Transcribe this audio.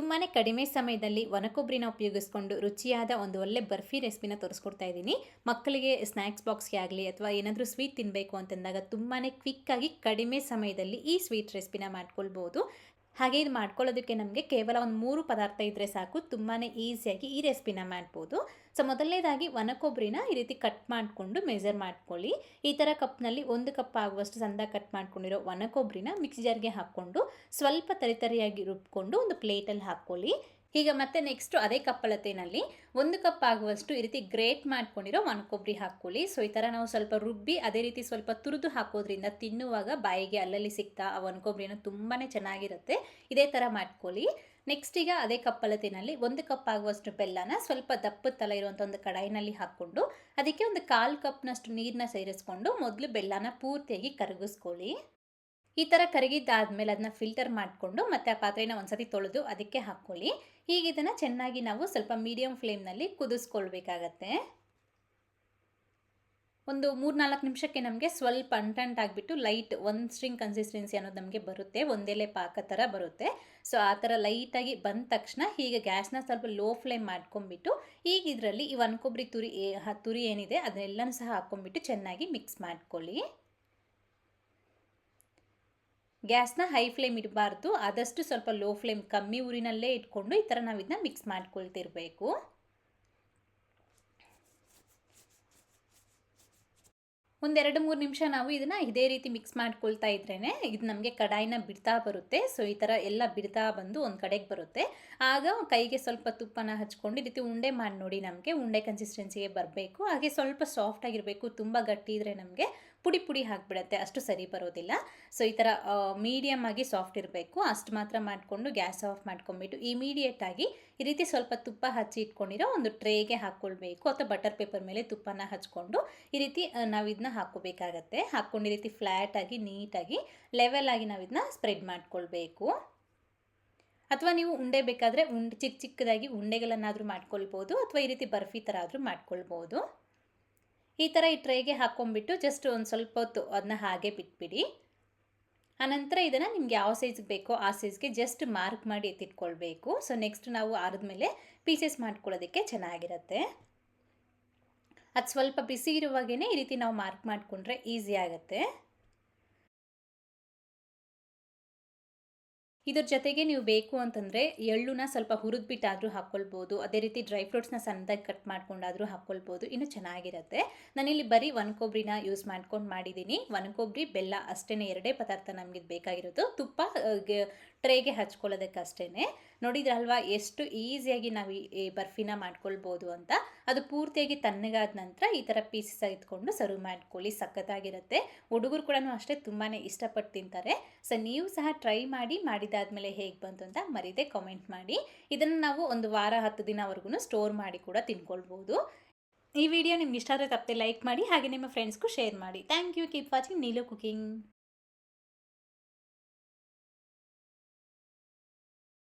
ತುಂಬಾ ಕಡಿಮೆ ಸಮಯದಲ್ಲಿ ಒಣಕೊಬ್ಬರಿನ ಉಪಯೋಗಿಸ್ಕೊಂಡು ರುಚಿಯಾದ ಒಂದು ಒಳ್ಳೆ ಬರ್ಫಿ ರೆಸಿಪಿನ ತೋರಿಸ್ಕೊಡ್ತಾ ಇದ್ದೀನಿ. ಮಕ್ಕಳಿಗೆ ಸ್ನ್ಯಾಕ್ಸ್ ಬಾಕ್ಸ್ಗೆ ಆಗಲಿ ಅಥವಾ ಏನಾದರೂ ಸ್ವೀಟ್ ತಿನ್ನಬೇಕು ಅಂತಂದಾಗ ತುಂಬಾ ಕ್ವಿಕ್ಕಾಗಿ ಕಡಿಮೆ ಸಮಯದಲ್ಲಿ ಈ ಸ್ವೀಟ್ ರೆಸಿಪಿನ ಮಾಡ್ಕೊಳ್ಬೋದು. ಹಾಗೆ ಇದು ಮಾಡ್ಕೊಳ್ಳೋದಕ್ಕೆ ನಮಗೆ ಕೇವಲ ಒಂದು 3 ಪದಾರ್ಥ ಇದ್ದರೆ ಸಾಕು, ತುಂಬಾ ಈಸಿಯಾಗಿ ಈ ರೆಸಿಪಿನ ಮಾಡ್ಬೋದು. ಸೊ ಮೊದಲನೇದಾಗಿ ಒಣಕೊಬ್ಬರಿನ ಈ ರೀತಿ ಕಟ್ ಮಾಡಿಕೊಂಡು ಮೆಜರ್ ಮಾಡ್ಕೊಳ್ಳಿ. ಈ ಥರ ಕಪ್ನಲ್ಲಿ 1 ಕಪ್ ಆಗುವಷ್ಟು ಸಣ್ಣದಾಗಿ ಕಟ್ ಮಾಡ್ಕೊಂಡಿರೋ ಒಣಕೊಬ್ಬರಿನ ಮಿಕ್ಸಿ ಜಾರ್ಗೆ ಹಾಕ್ಕೊಂಡು ಸ್ವಲ್ಪ ತರಿತರಿಯಾಗಿ ರುಬ್ಕೊಂಡು ಒಂದು ಪ್ಲೇಟಲ್ಲಿ ಹಾಕ್ಕೊಳ್ಳಿ. ಈಗ ಮತ್ತೆ ನೆಕ್ಸ್ಟು ಅದೇ ಕಪ್ಪಳತೆಯಲ್ಲಿ 1 ಕಪ್ ಆಗುವಷ್ಟು ಈ ರೀತಿ ಗ್ರೇಟ್ ಮಾಡ್ಕೊಂಡಿರೋ ಒಣಕೊಬ್ಬರಿ ಹಾಕ್ಕೊಳ್ಳಿ. ಸೊ ಈ ಥರ ನಾವು ಸ್ವಲ್ಪ ರುಬ್ಬಿ ಅದೇ ರೀತಿ ಸ್ವಲ್ಪ ತುರಿದು ಹಾಕೋದ್ರಿಂದ ತಿನ್ನುವಾಗ ಬಾಯಿಗೆ ಅಲ್ಲಲ್ಲಿ ಸಿಗ್ತಾ ಆ ಒಣಕೊಬ್ಬರಿನ ತುಂಬಾ ಚೆನ್ನಾಗಿರುತ್ತೆ. ಇದೇ ಥರ ಮಾಡ್ಕೊಳ್ಳಿ. ನೆಕ್ಸ್ಟ್ ಈಗ ಅದೇ ಕಪ್ಪಳತೆಯಲ್ಲಿ 1 ಕಪ್ ಆಗುವಷ್ಟು ಬೆಲ್ಲನ ಸ್ವಲ್ಪ ದಪ್ಪದ ತಲ ಇರುವಂಥ ಒಂದು ಕಡಾಯಿನಲ್ಲಿ ಹಾಕ್ಕೊಂಡು ಅದಕ್ಕೆ ಒಂದು 1/4 ಕಪ್ನಷ್ಟು ನೀರನ್ನ ಸೇರಿಸ್ಕೊಂಡು ಮೊದಲು ಬೆಲ್ಲನ ಪೂರ್ತಿಯಾಗಿ ಕರಗಿಸ್ಕೊಳ್ಳಿ. ಈ ಥರ ಕರಗಿದ್ದಾದಮೇಲೆ ಅದನ್ನ ಫಿಲ್ಟರ್ ಮಾಡಿಕೊಂಡು ಮತ್ತೆ ಆ ಪಾತ್ರೆನ ಒಂದ್ಸತಿ ತೊಳೆದು ಅದಕ್ಕೆ ಹಾಕ್ಕೊಳ್ಳಿ. ಈಗ ಇದನ್ನು ಚೆನ್ನಾಗಿ ನಾವು ಸ್ವಲ್ಪ ಮೀಡಿಯಮ್ ಫ್ಲೇಮ್ನಲ್ಲಿ ಕುದಿಸ್ಕೊಳ್ಬೇಕಾಗತ್ತೆ. ಒಂದು 3-4 ನಿಮಿಷಕ್ಕೆ ನಮಗೆ ಸ್ವಲ್ಪ ಅಂಟಂಟಾಗಿಬಿಟ್ಟು ಲೈಟ್ ಒಂದು ಸ್ಟ್ರಿಂಗ್ ಕನ್ಸಿಸ್ಟೆನ್ಸಿ ಅನ್ನೋದು ನಮಗೆ ಬರುತ್ತೆ, ಒಂದೆಲೆ ಪಾಕ ಥರ ಬರುತ್ತೆ. ಸೊ ಆ ಥರ ಲೈಟಾಗಿ ಬಂದ ತಕ್ಷಣ ಈಗ ಗ್ಯಾಸ್ನ ಸ್ವಲ್ಪ ಲೋ ಫ್ಲೇಮ್ ಮಾಡ್ಕೊಂಬಿಟ್ಟು ಈಗ ಇದರಲ್ಲಿ ಈ ಒಣಕೊಬ್ಬರಿ ತುರಿ ಏನಿದೆ ಅದನ್ನೆಲ್ಲನೂ ಸಹ ಹಾಕ್ಕೊಂಬಿಟ್ಟು ಚೆನ್ನಾಗಿ ಮಿಕ್ಸ್ ಮಾಡ್ಕೊಳ್ಳಿ. ಗ್ಯಾಸ್ನ ಹೈ ಫ್ಲೇಮ್ ಇಡಬಾರ್ದು, ಆದಷ್ಟು ಸ್ವಲ್ಪ ಲೋ ಫ್ಲೇಮ್ ಕಮ್ಮಿ ಉರಿನಲ್ಲೇ ಇಟ್ಕೊಂಡು ಈ ಥರ ನಾವು ಇದನ್ನ ಮಿಕ್ಸ್ ಮಾಡ್ಕೊಳ್ತಿರ್ಬೇಕು. ಒಂದು 2-3 ನಿಮಿಷ ನಾವು ಇದನ್ನು ಇದೇ ರೀತಿ ಮಿಕ್ಸ್ ಮಾಡ್ಕೊಳ್ತಾ ಇದ್ರೇ ಇದು ನಮಗೆ ಕಡಾಯಿನ ಬಿಡ್ತಾ ಬರುತ್ತೆ. ಸೊ ಈ ಥರ ಎಲ್ಲ ಬಿಡ್ತಾ ಬಂದು ಒಂದು ಕಡೆಗೆ ಬರುತ್ತೆ. ಆಗ ಕೈಗೆ ಸ್ವಲ್ಪ ತುಪ್ಪನ ಹಚ್ಕೊಂಡು ಈ ರೀತಿ ಉಂಡೆ ಮಾಡಿ ನೋಡಿ, ನಮಗೆ ಉಂಡೆ ಕನ್ಸಿಸ್ಟೆನ್ಸಿಗೆ ಬರಬೇಕು. ಹಾಗೆ ಸ್ವಲ್ಪ ಸಾಫ್ಟ್ ಆಗಿರಬೇಕು, ತುಂಬ ಗಟ್ಟಿ ಇದ್ದರೆ ನಮಗೆ ಪುಡಿ ಪುಡಿ ಹಾಕಿಬಿಡತ್ತೆ, ಅಷ್ಟು ಸರಿ ಬರೋದಿಲ್ಲ. ಸೊ ಈ ಥರ ಮೀಡಿಯಮ್ ಆಗಿ ಸಾಫ್ಟ್ ಇರಬೇಕು, ಅಷ್ಟು ಮಾತ್ರ ಮಾಡಿಕೊಂಡು ಗ್ಯಾಸ್ ಆಫ್ ಮಾಡ್ಕೊಂಬಿಟ್ಟು ಇಮಿಡಿಯೇಟಾಗಿ ಈ ರೀತಿ ಸ್ವಲ್ಪ ತುಪ್ಪ ಹಚ್ಚಿ ಇಟ್ಕೊಂಡಿರೋ ಒಂದು ಟ್ರೇಗೆ ಹಾಕ್ಕೊಳ್ಬೇಕು ಅಥವಾ ಬಟರ್ ಪೇಪರ್ ಮೇಲೆ ತುಪ್ಪನ ಹಚ್ಕೊಂಡು ಈ ರೀತಿ ನಾವು ಇದನ್ನ ಹಾಕ್ಕೋಬೇಕಾಗತ್ತೆ. ಹಾಕ್ಕೊಂಡು ಈ ರೀತಿ ಫ್ಲ್ಯಾಟಾಗಿ ನೀಟಾಗಿ ಲೆವೆಲ್ ಆಗಿ ನಾವು ಇದನ್ನ ಸ್ಪ್ರೆಡ್ ಮಾಡ್ಕೊಳ್ಬೇಕು. ಅಥವಾ ನೀವು ಉಂಡೆ ಬೇಕಾದರೆ ಚಿಕ್ಕ ಚಿಕ್ಕದಾಗಿ ಉಂಡೆಗಳನ್ನಾದರೂ ಮಾಡ್ಕೊಳ್ಬೋದು ಅಥವಾ ಈ ರೀತಿ ಬರ್ಫಿ ಥರ ಆದರೂ ಮಾಡ್ಕೊಳ್ಬೋದು. ಈ ಥರ ಈ ಟ್ರೇಗೆ ಹಾಕ್ಕೊಂಬಿಟ್ಟು ಜಸ್ಟ್ ಒಂದು ಸ್ವಲ್ಪ ಹೊತ್ತು ಅದನ್ನ ಹಾಗೆ ಬಿಟ್ಬಿಡಿ. ಆನಂತರ ಇದನ್ನು ನಿಮ್ಗೆ ಯಾವ ಸೈಜ್ಗೆ ಬೇಕೋ ಆ ಸೈಜ್ಗೆ ಜಸ್ಟ್ ಮಾರ್ಕ್ ಮಾಡಿ ಎತ್ತಿಟ್ಕೊಳ್ಬೇಕು. ಸೊ ನೆಕ್ಸ್ಟ್ ನಾವು ಆರಿದ್ಮೇಲೆ ಪೀಸಸ್ ಮಾಡ್ಕೊಳ್ಳೋದಕ್ಕೆ ಚೆನ್ನಾಗಿರುತ್ತೆ. ಅದು ಸ್ವಲ್ಪ ಬಿಸಿ ಇರುವಾಗೇ ಈ ರೀತಿ ನಾವು ಮಾರ್ಕ್ ಮಾಡಿಕೊಂಡ್ರೆ ಈಸಿ ಆಗುತ್ತೆ. ಇದ್ರ ಜೊತೆಗೆ ನೀವು ಬೇಕು ಅಂತಂದರೆ ಎಳ್ಳುನ ಸ್ವಲ್ಪ ಹುರಿದ್ಬಿಟ್ಟಾದರೂ ಹಾಕ್ಕೊಳ್ಬೋದು, ಅದೇ ರೀತಿ ಡ್ರೈ ಫ್ರೂಟ್ಸ್ನ ಸಣ್ಣದಾಗಿ ಕಟ್ ಮಾಡ್ಕೊಂಡಾದರೂ ಹಾಕ್ಕೊಳ್ಬೋದು, ಇನ್ನೂ ಚೆನ್ನಾಗಿರುತ್ತೆ. ನಾನಿಲ್ಲಿ ಬರೀ ಒಣಕೊಬ್ಬರಿನ ಯೂಸ್ ಮಾಡ್ಕೊಂಡು ಮಾಡಿದ್ದೀನಿ. ಒಣಕೊಬ್ಬರಿ ಬೆಲ್ಲ ಅಷ್ಟೇ, 2 ಪದಾರ್ಥ ನಮಗೆ ಬೇಕಾಗಿರೋದು. ತುಪ್ಪ ಟ್ರೇಗೆ ಹಚ್ಕೊಳ್ಳೋದಕ್ಕೆ ಅಷ್ಟೇ. ನೋಡಿದ್ರಲ್ವಾ ಎಷ್ಟು ಈಸಿಯಾಗಿ ನಾವು ಈ ಬರ್ಫಿನ ಮಾಡ್ಕೊಳ್ಬೋದು ಅಂತ. ಅದು ಪೂರ್ತಿಯಾಗಿ ತಣ್ಣಗಾದ ನಂತರ ಈ ಥರ ಪೀಸಸ್ ಎತ್ಕೊಂಡು ಸರ್ವ್ ಮಾಡ್ಕೊಳ್ಳಿ, ಸಖತ್ತಾಗಿರುತ್ತೆ. ಹುಡುಗರು ಕೂಡ ಅಷ್ಟೇ ತುಂಬಾ ಇಷ್ಟಪಟ್ಟು ತಿಂತಾರೆ. ಸೊ ನೀವು ಸಹ ಟ್ರೈ ಮಾಡಿದಾದ್ಮೇಲೆ ಹೇಗೆ ಬಂತು ಅಂತ ಮರೀದೆ ಕಾಮೆಂಟ್ ಮಾಡಿ. ಇದನ್ನು ನಾವು ಒಂದು ವಾರ 10 ದಿನವರೆಗೂ ಸ್ಟೋರ್ ಮಾಡಿ ಕೂಡ ತಿನ್ಕೊಳ್ಬೋದು. ಈ ವಿಡಿಯೋ ನಿಮ್ಗೆ ಇಷ್ಟ ಆದರೆ ತಪ್ಪದೆ ಲೈಕ್ ಮಾಡಿ, ಹಾಗೆ ನಿಮ್ಮ ಫ್ರೆಂಡ್ಸ್ಗೂ ಶೇರ್ ಮಾಡಿ. Thank you. Keep watching Neelu cooking.